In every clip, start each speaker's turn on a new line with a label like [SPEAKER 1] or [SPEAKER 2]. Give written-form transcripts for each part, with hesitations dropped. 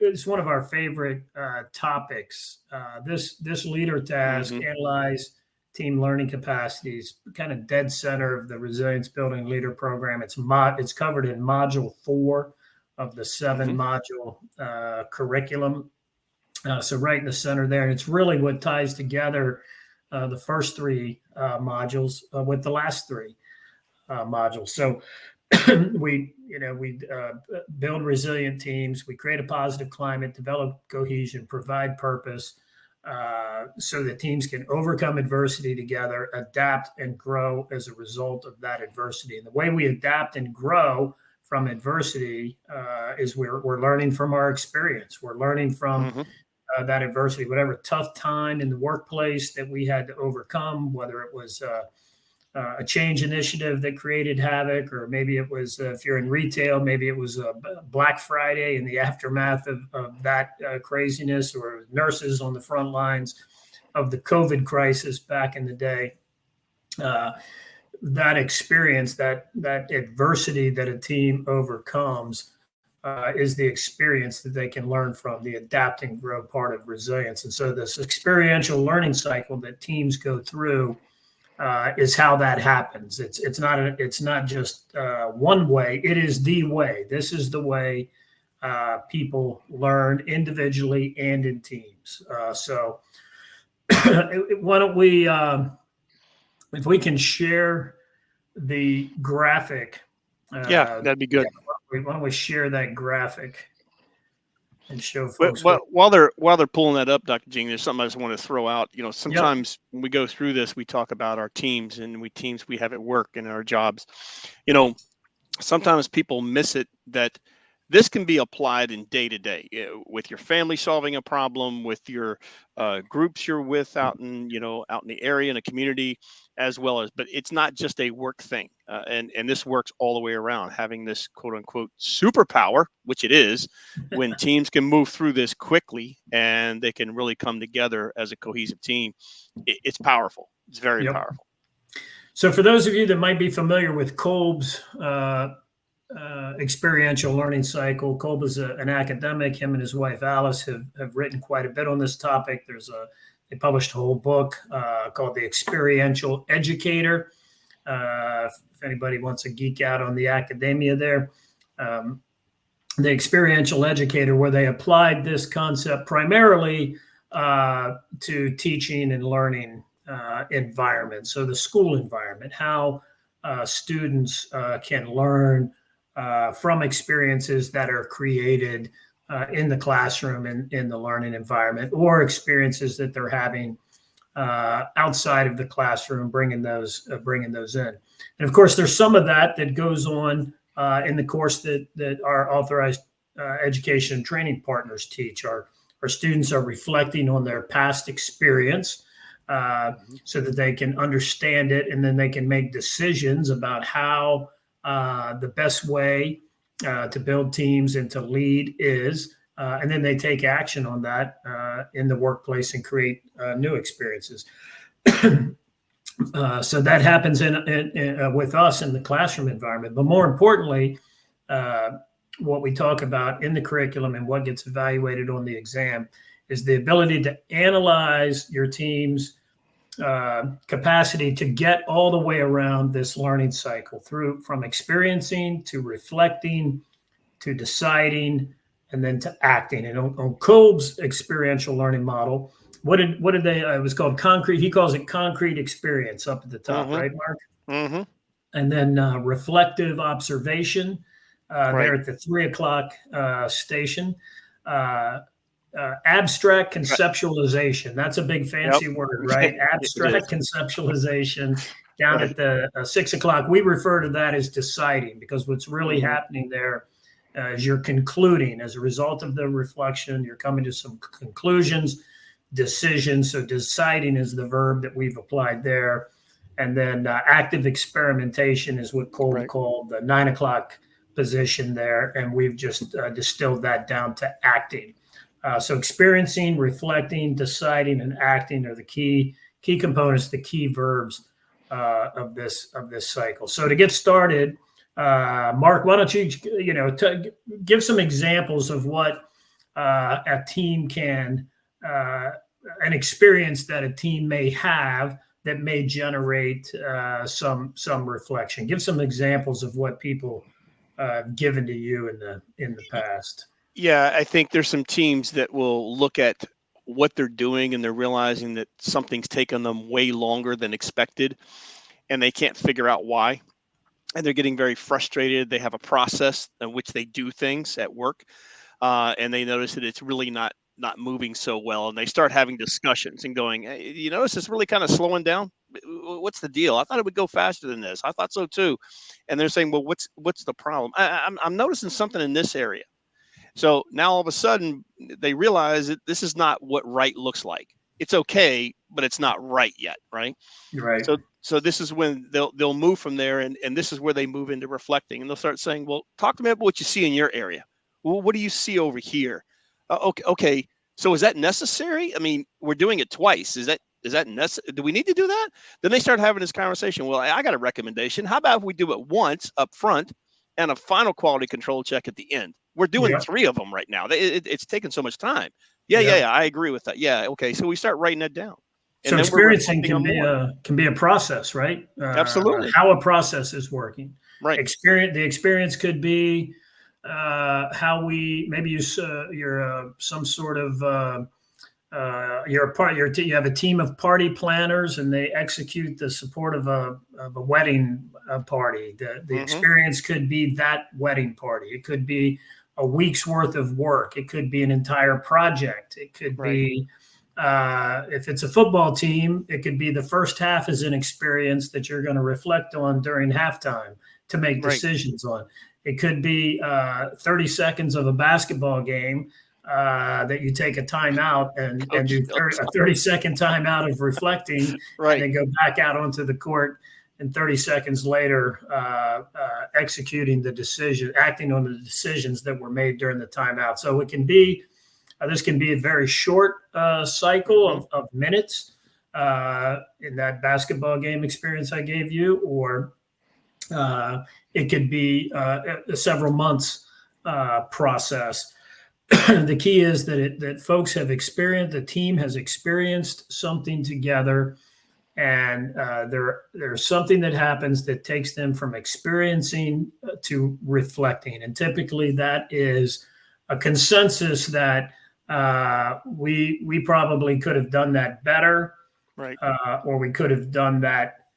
[SPEAKER 1] it's one of our favorite topics. This leader task, analyze team learning capacities, kind of dead center of the resilience building leader program. It's covered in module 4 of the 7-module curriculum. So right in the center there, and it's really what ties together the first 3 modules with the last 3 modules. So we build resilient teams, we create a positive climate, develop cohesion, provide purpose, so that teams can overcome adversity together, adapt and grow as a result of that adversity. And the way we adapt and grow from adversity is we're learning from our experience. We're learning from that adversity, whatever tough time in the workplace that we had to overcome, whether it was a change initiative that created havoc, or maybe it was, if you're in retail, maybe it was Black Friday in the aftermath of that craziness, or nurses on the front lines of the COVID crisis back in the day. That experience, that adversity that a team overcomes is the experience that they can learn from, the adapt and grow part of resilience. And so this experiential learning cycle that teams go through is how that happens. It's not just one way. It is the way. This is the way people learn individually and in teams. So why don't we, if we can share the graphic.
[SPEAKER 2] Yeah, that'd be good.
[SPEAKER 1] Why don't we share that graphic and show folks?
[SPEAKER 2] While they're pulling that up, Dr. Gene, there's something I just want to throw out. Sometimes when we go through this, we talk about our teams and teams we have at work and our jobs. Sometimes people miss it that this can be applied in day to day with your family solving a problem, with your groups you're with out in the area in a community, as well as. But it's not just a work thing, and this works all the way around. Having this quote unquote superpower, which it is, when teams can move through this quickly and they can really come together as a cohesive team, it's powerful. It's very powerful.
[SPEAKER 1] So for those of you that might be familiar with Kolb's experiential learning cycle, Kolb is an academic. Him and his wife Alice have written quite a bit on this topic. They published a whole book called The Experiential Educator. If anybody wants to geek out on the academia there, The Experiential Educator, where they applied this concept primarily to teaching and learning environments. So the school environment, how students can learn from experiences that are created in the classroom and in the learning environment, or experiences that they're having outside of the classroom, bringing those in. And of course, there's some of that goes on in the course that our authorized education and training partners teach. Our students are reflecting on their past experience so that they can understand it, and then they can make decisions about how the best way to build teams and to lead is, and then they take action on that in the workplace and create new experiences. So that happens with us in the classroom environment. But more importantly, what we talk about in the curriculum and what gets evaluated on the exam is the ability to analyze your team's capacity to get all the way around this learning cycle, from experiencing to reflecting to deciding and then to acting. And on Kolb's experiential learning model, what did they? It was called concrete. He calls it concrete experience up at the top, right, Mark? And then reflective observation there at the 3:00 station. Abstract conceptualization. That's a big fancy word, right? Abstract conceptualization down at the 6:00. We refer to that as deciding, because what's really happening there is you're concluding as a result of the reflection. You're coming to some conclusions, decisions. So deciding is the verb that we've applied there. And then active experimentation is what Kolb called the 9:00 position there. And we've just distilled that down to acting. So experiencing, reflecting, deciding, and acting are the key components, the key verbs of this cycle. So to get started, Mark, why don't you give some examples of what a team can, an experience that a team may have that may generate some reflection. Give some examples of what people given to you in the past.
[SPEAKER 2] Yeah, I think there's some teams that will look at what they're doing and they're realizing that something's taken them way longer than expected and they can't figure out why. And they're getting very frustrated. They have a process in which they do things at work, and they notice that it's really not moving so well. And they start having discussions and going, hey, you notice it's really kind of slowing down. What's the deal? I thought it would go faster than this. I thought so too. And they're saying, well, what's the problem? I'm noticing something in this area. So now all of a sudden they realize that this is not what right looks like. It's okay, but it's not right yet, right?
[SPEAKER 1] Right.
[SPEAKER 2] So this is when they'll move from there, and this is where they move into reflecting, and they'll start saying, well, talk to me about what you see in your area. Well, what do you see over here? Okay. So is that necessary? I mean, we're doing it twice. Is that necessary? Do we need to do that? Then they start having this conversation. Well, I got a recommendation. How about if we do it once up front and a final quality control check at the end? We're doing
[SPEAKER 1] Yep.
[SPEAKER 2] 3 of them right now. It's taking so much time.
[SPEAKER 1] Yep.
[SPEAKER 2] Yeah. I agree with that. Yeah. Okay. So we start writing that down. And
[SPEAKER 1] So
[SPEAKER 2] then we're
[SPEAKER 1] experiencing
[SPEAKER 2] reflecting on more.
[SPEAKER 1] can be a process, right?
[SPEAKER 2] Absolutely.
[SPEAKER 1] How a process is working.
[SPEAKER 2] Right.
[SPEAKER 1] The experience could be how maybe you're some sort of you have a team of party planners and they execute the support of a wedding party. The experience could be that wedding party. It could be a week's worth of work. It could be an entire project. It could be if it's a football team, it could be the first half is an experience that you're going to reflect on during halftime to make decisions on. It could be 30 seconds of a basketball game that you take a timeout and do a 30-second timeout of reflecting, and then go back out onto the court, and 30 seconds later executing the decision, acting on the decisions that were made during the timeout. So it can be this can be a very short cycle of minutes in that basketball game experience I gave you, or it could be a several months process. The key is that folks have experienced, the team has experienced something together, and there's something that happens that takes them from experiencing to reflecting. And typically that is a consensus that we probably could have done that better, or we could have done that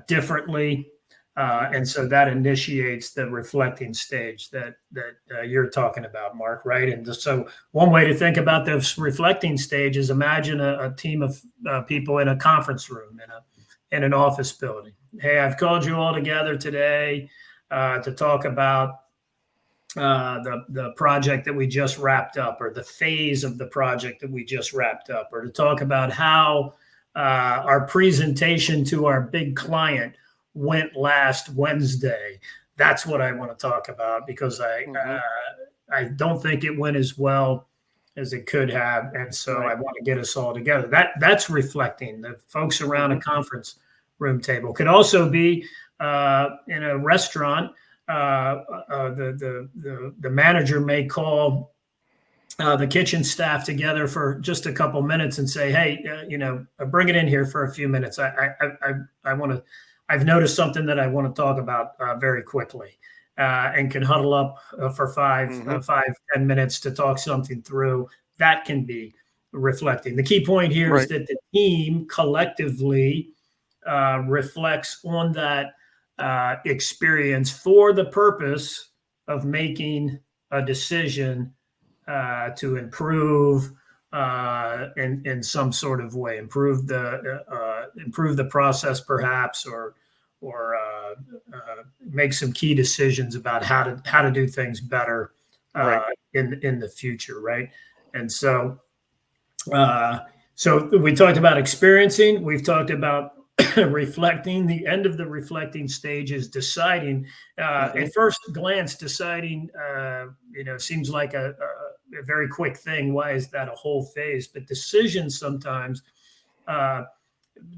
[SPEAKER 1] differently. And so that initiates the reflecting stage that you're talking about, Mark, right? And so one way to think about this reflecting stage is imagine a team of people in a conference room in an office building. Hey, I've called you all together today to talk about the project that we just wrapped up, or the phase of the project that we just wrapped up, or to talk about how our presentation to our big client went last Wednesday. That's what I want to talk about, because I don't think it went as well as it could have, and so I want to get us all together. That's reflecting. The folks around a conference room table could also be in a restaurant. The manager may call the kitchen staff together for just a couple minutes and say, "Hey, bring it in here for a few minutes. I want to. I've noticed something that I want to talk about very quickly," and can huddle up for 5-10 minutes to talk something through. That can be reflecting. The key point here is that the team collectively reflects on that experience for the purpose of making a decision to improve in some sort of way, improve the process perhaps, or make some key decisions about how to do things better in the future, right? And so we talked about experiencing. We've talked about reflecting. The end of the reflecting stage is deciding. At first glance, deciding seems like a very quick thing. Why is that a whole phase? But decisions sometimes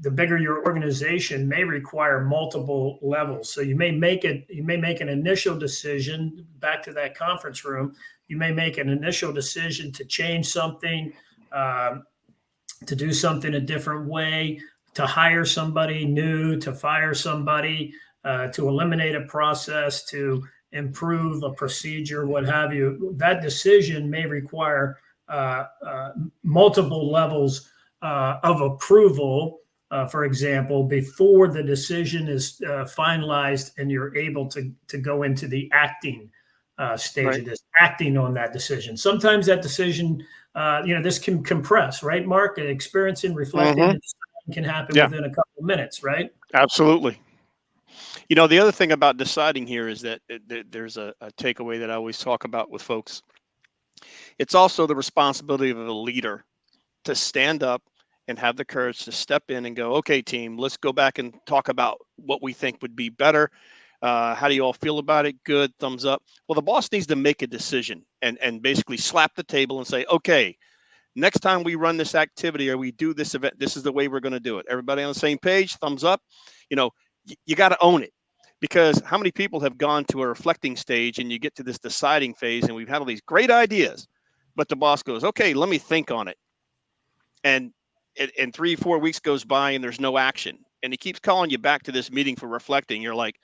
[SPEAKER 1] the bigger your organization may require multiple levels. So you may make an initial decision, back to that conference room. You may make an initial decision to change something, to do something a different way, to hire somebody new, to fire somebody, to eliminate a process, to improve a procedure, what have you. That decision may require multiple levels of approval, for example, before the decision is finalized and you're able to go into the acting stage of this, acting on that decision. Sometimes that decision, this can compress, right, Mark? Experiencing, reflecting, can happen within a couple of minutes, right?
[SPEAKER 2] Absolutely. The other thing about deciding here is that there's a takeaway that I always talk about with folks. It's also the responsibility of a leader to stand up and have the courage to step in and go, okay, team, let's go back and talk about what we think would be better. How do you all feel about it? Good, thumbs up. Well, the boss needs to make a decision and basically slap the table and say, okay, next time we run this activity or we do this event, this is the way we're going to do it. Everybody on the same page, thumbs up. You got to own it, because how many people have gone to a reflecting stage and you get to this deciding phase and we've had all these great ideas, but the boss goes, okay, let me think on it. And 3-4 weeks goes by and there's no action. And he keeps calling you back to this meeting for reflecting. You're like,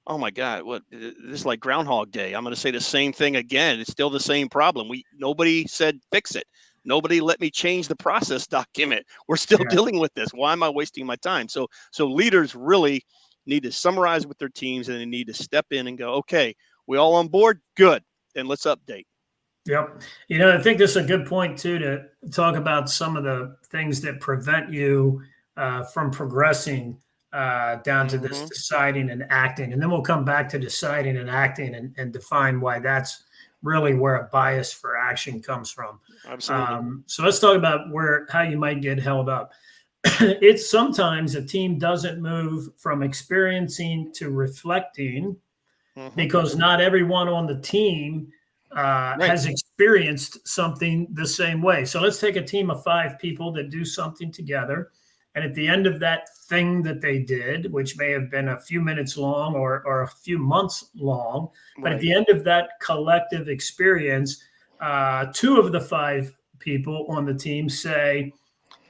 [SPEAKER 2] oh my God, what, this is like Groundhog Day. I'm going to say the same thing again. It's still the same problem. Nobody said fix it. Nobody let me change the process document. We're still dealing with this. Why am I wasting my time? So leaders really need to summarize with their teams, and they need to step in and go, okay, we all on board? Good. And let's update.
[SPEAKER 1] Yep. I think this is a good point too, to talk about some of the things that prevent you from progressing down to this deciding and acting. And then we'll come back to deciding and acting and define why that's really where a bias for action comes from.
[SPEAKER 2] Absolutely.
[SPEAKER 1] So let's talk about how you might get held up. It's sometimes a team doesn't move from experiencing to reflecting because not everyone on the team has experienced something the same way. So let's take a team of 5 people that do something together. And at the end of that thing that they did, which may have been a few minutes long or a few months long, but at the end of that collective experience, 2 of the 5 people on the team say,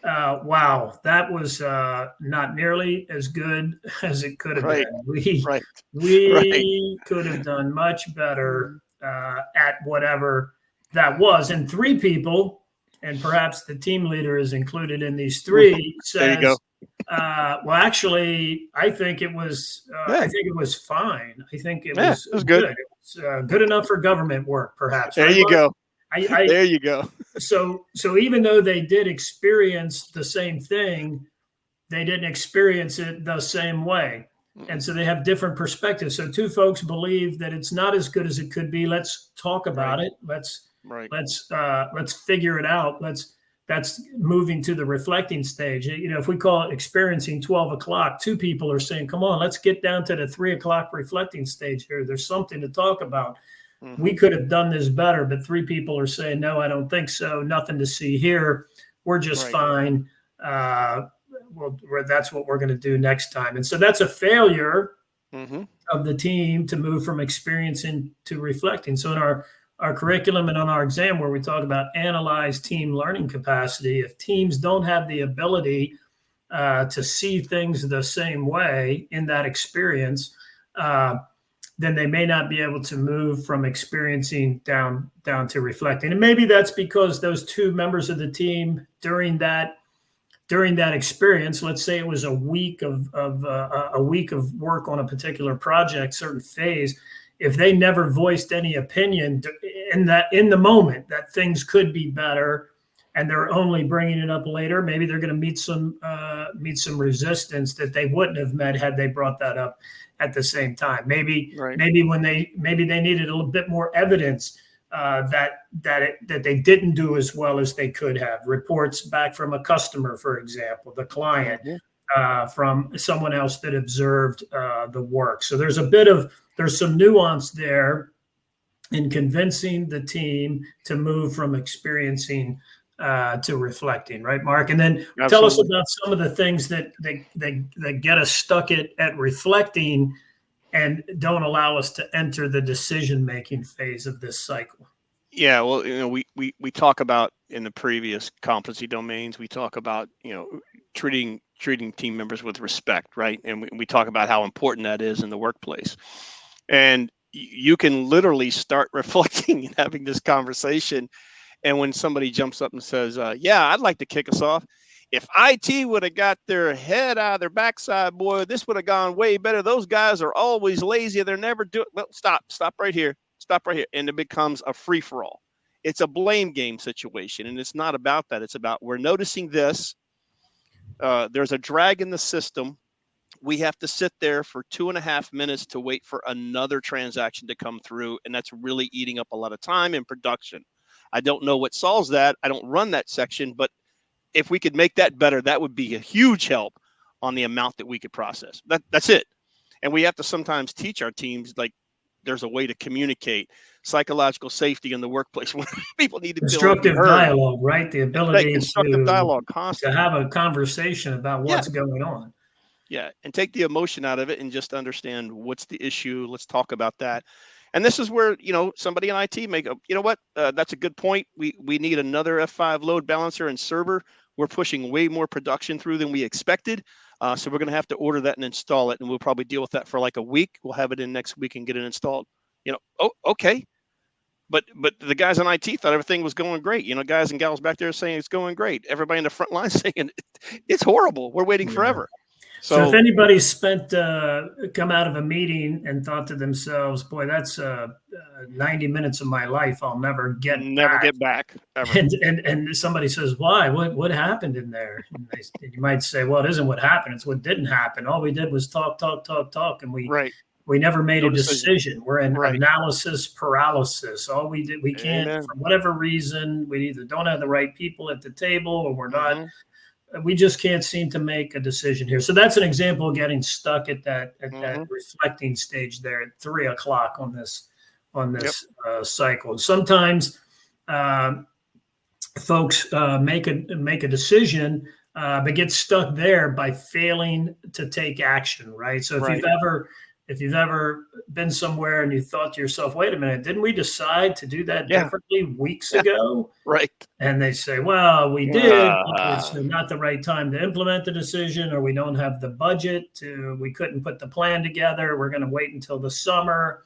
[SPEAKER 1] wow, that was not nearly as good as it could have been. We could have done much better at whatever that was. And 3 people, and perhaps the team leader is included in these 3, says,
[SPEAKER 2] there you go.
[SPEAKER 1] Well, actually, I think it was fine. I think it was good. It was good enough for government work, perhaps.
[SPEAKER 2] There you go. There you go.
[SPEAKER 1] So even though they did experience the same thing, they didn't experience it the same way. And so they have different perspectives. So 2 folks believe that it's not as good as it could be. Let's talk about it. Let's figure it out. That's moving to the reflecting stage. If we call it experiencing 12 o'clock, 2 people are saying, come on, let's get down to the 3 o'clock reflecting stage here. There's something to talk about. We could have done this better, but 3 people are saying, no, I don't think so. Nothing to see here. We're just fine. That's what we're going to do next time. And so that's a failure of the team to move from experiencing to reflecting. So in our curriculum and on our exam, where we talk about analyze team learning capacity, if teams don't have the ability to see things the same way in that experience, then they may not be able to move from experiencing down to reflecting. And maybe that's because those 2 members of the team during that experience, let's say it was a week of work on a particular project, certain phase, if they never voiced any opinion in the moment that things could be better, and they're only bringing it up later, maybe they're going to meet some resistance that they wouldn't have met had they brought that up at the same time. Maybe they needed a little bit more evidence that they didn't do as well as they could have. Reports back from a customer, for example, the client, from someone else that observed the work. So there's some nuance there in convincing the team to move from experiencing to reflecting, right, Mark? And then tell us
[SPEAKER 2] Absolutely.
[SPEAKER 1] about some of the things that get us stuck at reflecting and don't allow us to enter the decision-making phase of this cycle.
[SPEAKER 2] Yeah, well, we talk about in the previous competency domains, we talk about, treating team members with respect, right? And we talk about how important that is in the workplace. And you can literally start reflecting and having this conversation. And when somebody jumps up and says, "Yeah, I'd like to kick us off. If IT would have got their head out of their backside, boy, this would have gone way better. Those guys are always lazy. They're never doing." Well, stop right here. Stop right here. And it becomes a free for all. It's a blame game situation. And it's not about that. It's about, we're noticing this. There's a drag in the system. We have to sit there for 2.5 minutes to wait for another transaction to come through. And that's really eating up a lot of time in production. I don't know what solves that. I don't run that section, but if we could make that better, that would be a huge help on the amount that we could process. That's it. And we have to sometimes teach our teams, like, there's a way to communicate psychological safety in the workplace when people need to feel like be
[SPEAKER 1] Constructive
[SPEAKER 2] heard.
[SPEAKER 1] dialogue, right? The
[SPEAKER 2] Right,
[SPEAKER 1] ability
[SPEAKER 2] constructive dialogue
[SPEAKER 1] to
[SPEAKER 2] constantly.
[SPEAKER 1] have a conversation about
[SPEAKER 2] Yeah,
[SPEAKER 1] what's going on.
[SPEAKER 2] yeah, and take the emotion out of it and just understand what's the issue. Let's talk about that. And this is where, somebody in IT may go, you know what, that's a good point. We need another F5 load balancer and server. We're pushing way more production through than we expected. So we're going to have to order that and install it. And we'll probably deal with that for like a week. We'll have it in next week and get it installed. Oh, okay. But the guys on IT thought everything was going great. Guys and gals back there saying it's going great. Everybody in the front line saying it's horrible. We're waiting
[SPEAKER 1] Yeah.
[SPEAKER 2] forever.
[SPEAKER 1] So if
[SPEAKER 2] So
[SPEAKER 1] anybody's come out of a meeting and thought to themselves, boy, that's 90 minutes of my life I'll never get
[SPEAKER 2] never
[SPEAKER 1] back.
[SPEAKER 2] get back ever.
[SPEAKER 1] And somebody says, why? What happened in there? And you might say, well, it isn't what happened. It's what didn't happen. All we did was talk. And
[SPEAKER 2] Right.
[SPEAKER 1] we never made
[SPEAKER 2] No
[SPEAKER 1] a decision. We're in
[SPEAKER 2] Right.
[SPEAKER 1] analysis paralysis. All we did, we can't,
[SPEAKER 2] Amen.
[SPEAKER 1] for whatever reason, we either don't have the right people at the table or we're not.
[SPEAKER 2] Mm-hmm.
[SPEAKER 1] We just can't seem to make a decision here. So that's an example of getting stuck at that reflecting stage there at 3:00 on this cycle. Sometimes folks make a decision, but get stuck there by failing to take action. Right. So if you've ever been somewhere and you thought to yourself, wait a minute, didn't we decide to do that differently weeks ago?
[SPEAKER 2] Right.
[SPEAKER 1] And they say, well, we did, but it's not the right time to implement the decision, or we don't have the budget we couldn't put the plan together. We're going to wait until the summer.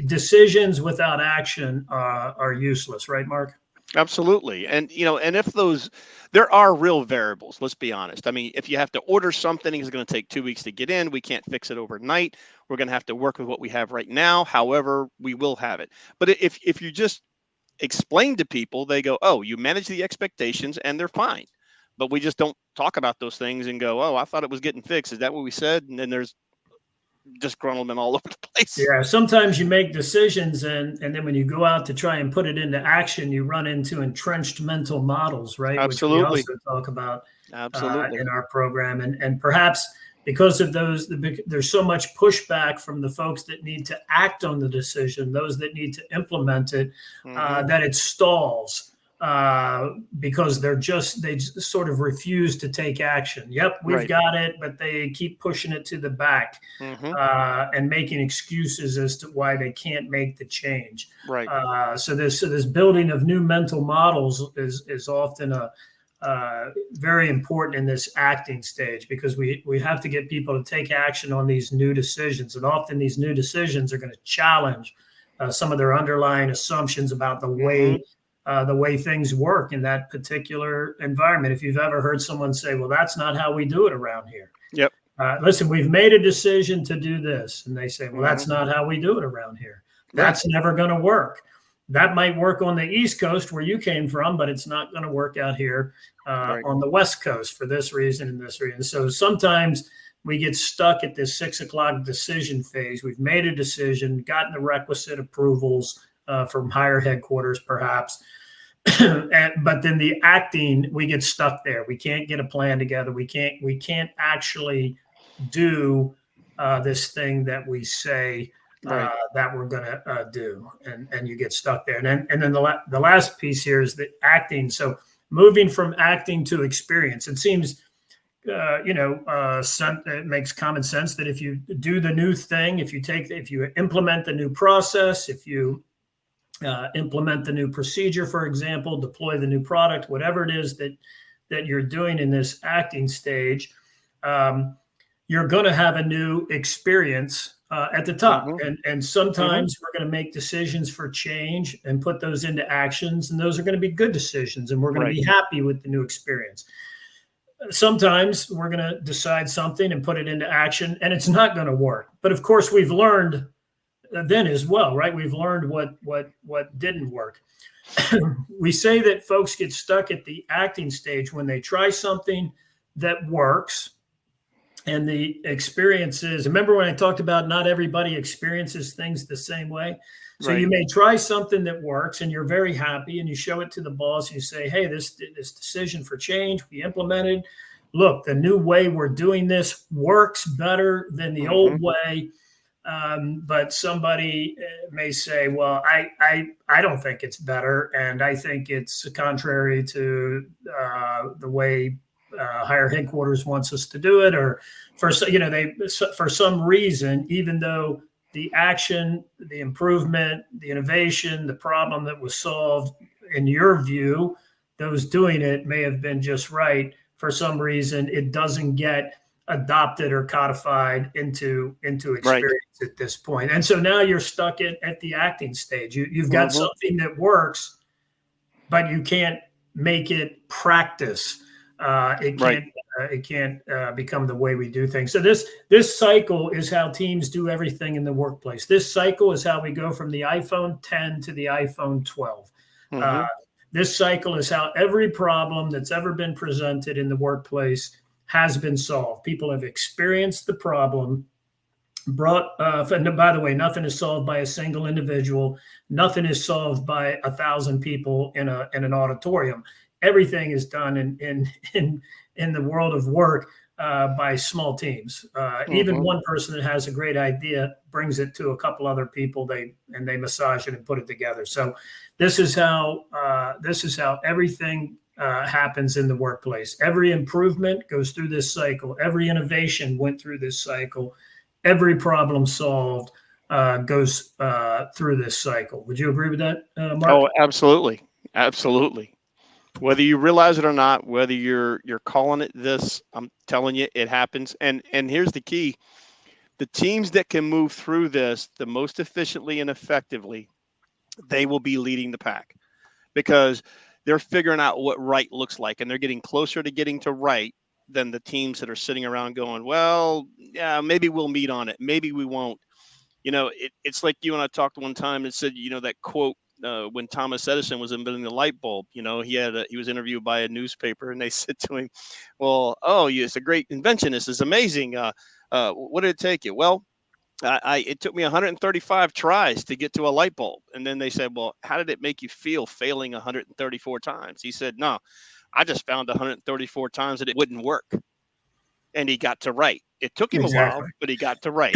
[SPEAKER 1] Decisions without action are useless. Right, Mark?
[SPEAKER 2] Absolutely. And, and if there are real variables, let's be honest. I mean, if you have to order something, it's going to take 2 weeks to get in. We can't fix it overnight. We're going to have to work with what we have right now. However, we will have it. But if you just explain to people, they go, oh, you manage the expectations and they're fine. But we just don't talk about those things and go, oh, I thought it was getting fixed. Is that what we said? And then there's disgruntlement all over the place.
[SPEAKER 1] Yeah, sometimes you make decisions and then when you go out to try and put it into action, you run into entrenched mental models, right?
[SPEAKER 2] Absolutely.
[SPEAKER 1] Which we also talk about
[SPEAKER 2] Absolutely.
[SPEAKER 1] in our program. And perhaps because of those, there's so much pushback from the folks that need to act on the decision, those that need to implement it, that it stalls. Because they just sort of refuse to take action. Yep, we've got it, but they keep pushing it to the back and making excuses as to why they can't make the change.
[SPEAKER 2] Right.
[SPEAKER 1] So this building of new mental models is often very important in this acting stage, because we have to get people to take action on these new decisions, and often these new decisions are going to challenge some of their underlying assumptions about the way things work in that particular environment. If you've ever heard someone say, well, that's not how we do it around here.
[SPEAKER 2] Yep.
[SPEAKER 1] Listen, we've made a decision to do this. And they say, well, that's not how we do it around here. That's never going to work. That might work on the East Coast where you came from, but it's not going to work out here on the West Coast for this reason and this reason. So sometimes we get stuck at this 6:00 decision phase. We've made a decision, gotten the requisite approvals from higher headquarters, perhaps. But then the acting, we get stuck there. We can't get a plan together. We can't actually do this thing that we say
[SPEAKER 2] Right.
[SPEAKER 1] that we're going to do, and you get stuck there. And then the last piece here is the acting. So moving from acting to experience. It seems it makes common sense that if you do the new thing, if you implement the new process, if you implement the new procedure, for example, deploy the new product, whatever it is that you're doing in this acting stage, you're going to have a new experience at the top. And sometimes we're going to make decisions for change and put those into actions, and those are going to be good decisions, and we're going to be happy with the new experience. Sometimes we're going to decide something and put it into action, and it's not going to work. But of course, we've learned then as well, right? We've learned what didn't work. We say that folks get stuck at the acting stage when they try something that works, and the experiences. Remember when I talked about not everybody experiences things the same way? So you may try something that works and you're very happy, and you show it to the boss and you say, hey, this decision for change we implemented. Look, the new way we're doing this works better than the old way. But somebody may say, well, I don't think it's better, and I think it's contrary to the way higher headquarters wants us to do it, or for some reason, even though the action, the improvement, the innovation, the problem that was solved, in your view, those doing it may have been just right. For some reason, it doesn't get adopted or codified into experience at this point. And so now you're stuck at the acting stage. You've got something that works, but you can't make it practice. It can't become the way we do things. So this cycle is how teams do everything in the workplace. This cycle is how we go from the iPhone 10 to the iPhone 12. This cycle is how every problem that's ever been presented in the workplace has been solved. People have experienced the problem. And by the way, nothing is solved by a single individual. Nothing is solved by 1,000 people in an auditorium. Everything is done in the world of work by small teams. Even one person that has a great idea brings it to a couple other people. They massage it and put it together. So this is how everything happens in the workplace. Every improvement goes through this cycle. Every innovation went through this cycle. Every problem solved goes through this cycle. Would you agree with that, Mark?
[SPEAKER 2] Oh, absolutely. Absolutely. Whether you realize it or not, whether you're calling it this, I'm telling you, it happens. And here's the key. The teams that can move through this the most efficiently and effectively, they will be leading the pack, because they're figuring out what right looks like, and they're getting closer to getting to right than the teams that are sitting around going, well, yeah, maybe we'll meet on it. Maybe we won't. It's like you and I talked one time and said, that quote, when Thomas Edison was inventing the light bulb, he was interviewed by a newspaper, and they said to him, well, it's a great invention. This is amazing. What did it take you? Well, it took me 135 tries to get to a light bulb. And then they said, well, how did it make you feel failing 134 times? He said, no, I just found 134 times that it wouldn't work. And he got to right. It took him a while, but he got to right.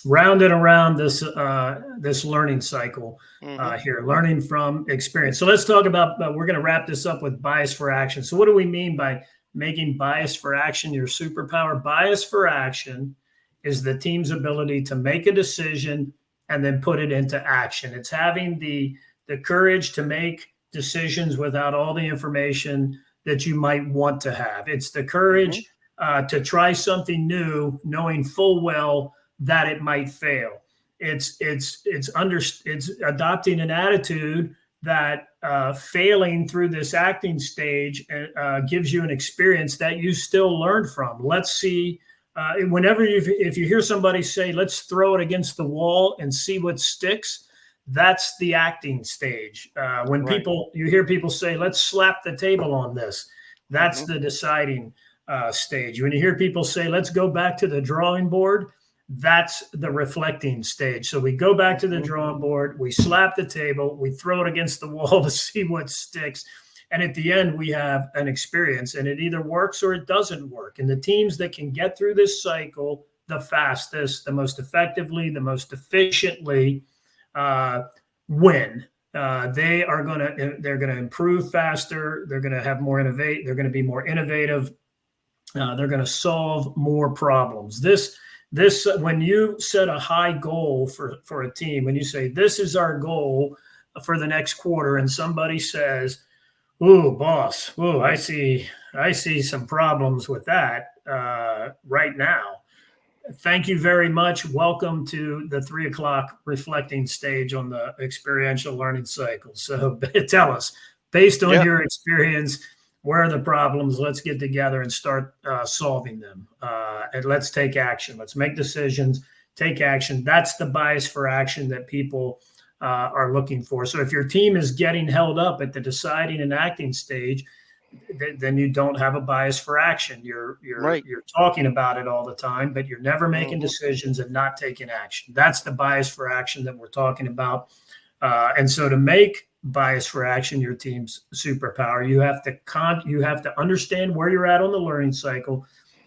[SPEAKER 1] Round and around this learning cycle here, learning from experience. So let's talk about, we're going to wrap this up with bias for action. So what do we mean by making bias for action your superpower? Bias for action is the team's ability to make a decision and then put it into action. It's having the courage to make decisions without all the information that you might want to have. It's the courage to try something new, knowing full well that it might fail. It's adopting an attitude that failing through this acting stage gives you an experience that you still learn from. Let's see, if you hear somebody say, let's throw it against the wall and see what sticks, that's the acting stage. When you hear people say, let's slap the table on this, that's the deciding stage. When you hear people say, let's go back to the drawing board, that's the reflecting stage. So we go back to the drawing board, we slap the table, we throw it against the wall to see what sticks. And at the end, we have an experience, and it either works or it doesn't work. And the teams that can get through this cycle the fastest, the most effectively, the most efficiently, win. They're going to improve faster. They're going to have more innovate. They're going to be more innovative. They're going to solve more problems. When you set a high goal for a team, when you say this is our goal for the next quarter, and somebody says, "Ooh, boss, ooh, I see some problems with that right now. Thank you very much. Welcome to the 3 o'clock reflecting stage on the experiential learning cycle." So tell us, based on your experience, where are the problems? Let's get together and start solving them. And let's take action. Let's make decisions, take action. That's the bias for action that people are looking for. So if your team is getting held up at the deciding and acting stage, then you don't have a bias for action. You're talking about it all the time, but you're never making decisions and not taking action. That's the bias for action that we're talking about. And so to make bias for action your team's superpower, you have to understand where you're at on the learning cycle,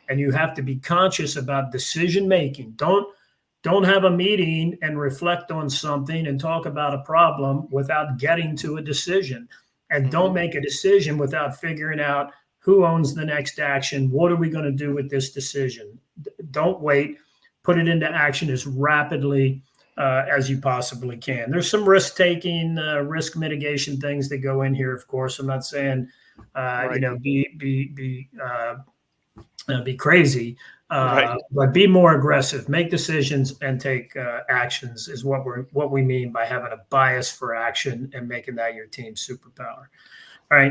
[SPEAKER 1] and you have to be conscious about decision making. Don't have a meeting and reflect on something and talk about a problem without getting to a decision. And don't make a decision without figuring out who owns the next action. What are we going to do with this decision? Don't wait. Put it into action as rapidly as you possibly can. There's some risk taking, risk mitigation things that go in here. Of course, I'm not saying be crazy, but be more aggressive. Make decisions and take actions is what we mean by having a bias for action and making that your team's superpower. All right.